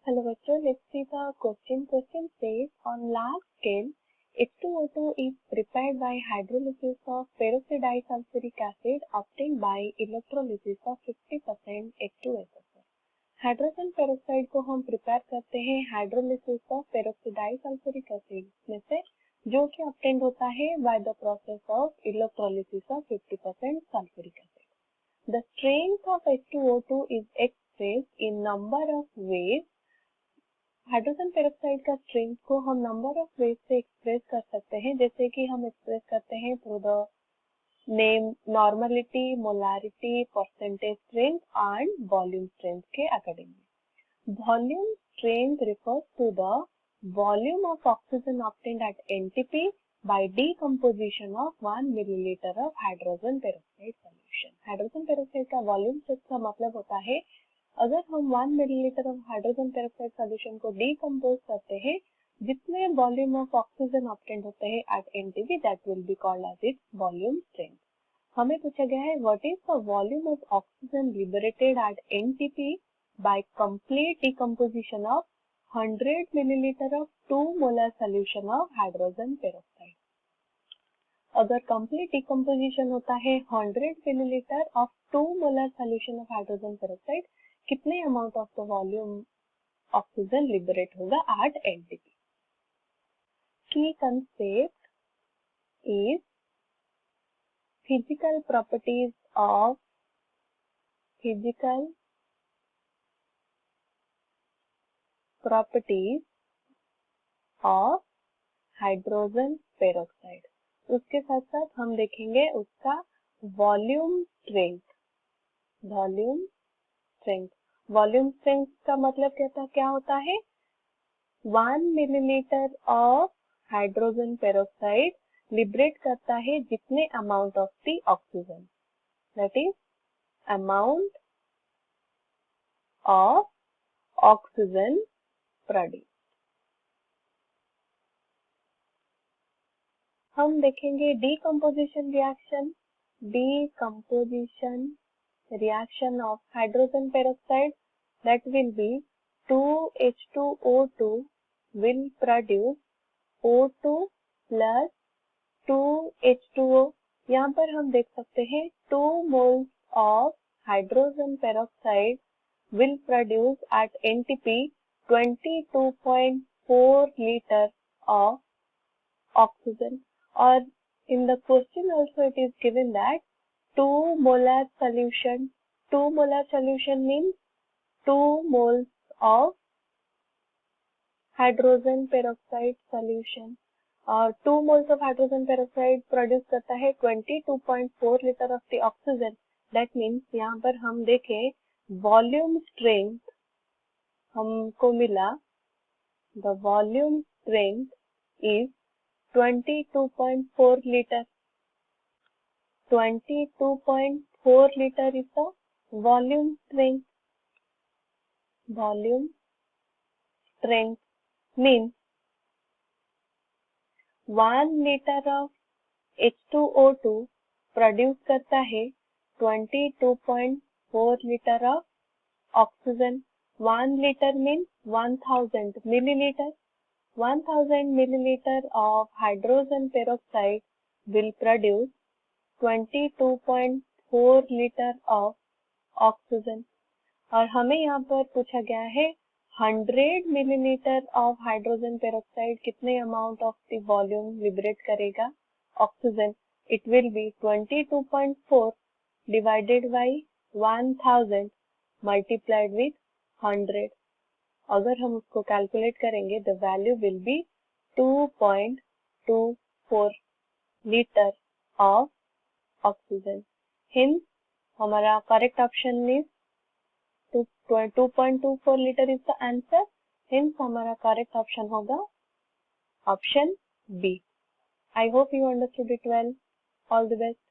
Hello bachcho, let's see the question. Question says on large scale H2O2 is prepared by hydrolysis of peroxydisulfuric acid obtained by electrolysis of 50% H2SO4. Hydrogen peroxide को हम prepare करते हैं hydrolysis of पेरोक्सीडाइसल्फ्यूरिक acid में से, जो कि obtained होता है by the process of electrolysis of 50% sulphuric acid. The strength of H2O2 is expressed in number of ways. Hydrogen peroxide का स्ट्रेंथ को हम नंबर ऑफ वेज से एक्सप्रेस कर सकते हैं, जैसे कि हम एक्सप्रेस करते हैं through the name normality, molarity, percentage strength and volume strength के accordingly. Volume strength refers to the volume of oxygen obtained at NTP by decomposition of 1 millilitre of hydrogen peroxide solution. Hydrogen peroxide का volume strength का मतलब होता है अगर हम 1 millilitre of hydrogen peroxide solution को decompose करते हैं, जितने वॉल्यूम ऑफ ऑक्सीजन ऑब्टेन्ड होते हैं at NTP, that will be called as its volume strength. हमें पूछा गया है what is the volume of oxygen liberated at NTP by complete decomposition of 100 millilitre of 2 molar solution of hydrogen peroxide. अगर complete decomposition होता है 100 millilitre of 2 molar solution of hydrogen peroxide, कितने amount of the volume oxygen liberate होगा at NTP. Key concept is physical properties of hydrogen peroxide. उसके साथ साथ हम देखेंगे उसका वॉल्यूम स्ट्रेंथ. वॉल्यूम स्ट्रेंथ का मतलब क्या होता है? 1 millilitre of hydrogen peroxide liberate करता है जितने amount of the oxygen, that is amount of oxygen produce. हम देखेंगे decomposition reaction of hydrogen peroxide, that will B 2H2O2 will produce O2 plus 2H2O. यहाँ पर हम देख सकते हैं 2 moles of hydrogen peroxide will produce at NTP 22.4 liter of oxygen. Or in the question also it is given that 2 molar solution means 2 moles of hydrogen peroxide solution, और 2 moles of hydrogen peroxide produce करता है 22.4 litre of the oxygen. That means यहाँ पर हम देखें volume strength हमको मिला, the volume strength is 22.4 litre. 22.4 litre is the volume strength. Volume strength means 1 liter of H2O2 produce करता है 22.4 liter of oxygen. 1 liter means 1000 milliliter. 1000 milliliter of hydrogen peroxide will produce 22.4 liter of oxygen. और हमें यहाँ पर पूछा गया है 100 millilitre of hydrogen peroxide कितने amount of the volume liberate करेगा oxygen. It will be 22.4 divided by 1000 multiplied with 100. अगर हम उसको कैलकुलेट करेंगे the value will be 2.24 litre of oxygen. Hence हमारा correct option is 2.24 liter is the answer. Hence हमारा correct option होगा option B. I hope you understood it well. All the best.